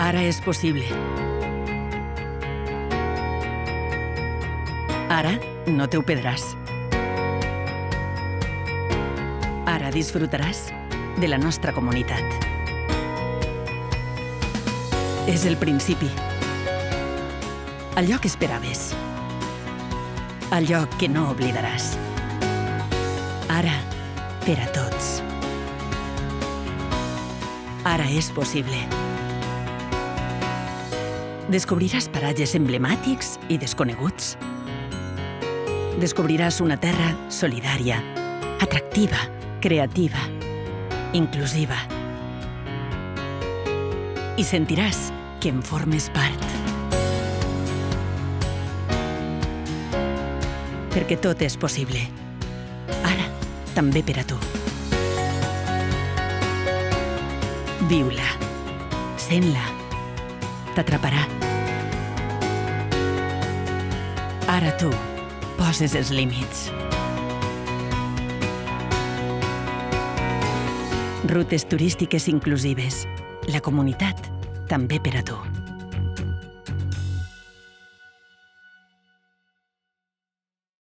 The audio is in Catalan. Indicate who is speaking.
Speaker 1: Ara és possible. Ara no te ho perdràs. Ara disfrutaràs de la nostra comunitat. És el principi. Allò que esperaves. Allò que no oblidaràs. Ara, per a tots. Ara és possible. Descobriràs paratges emblemàtics i desconeguts. Descobriràs una terra solidària, atractiva, creativa, inclusiva. I sentiràs que en formes part. Perquè tot és possible. Ara, també per a tu. Viu-la. Sent-la. T'atraparà. Ara tu poses els límits. Rutes turístiques inclusives. La comunitat també per a tu.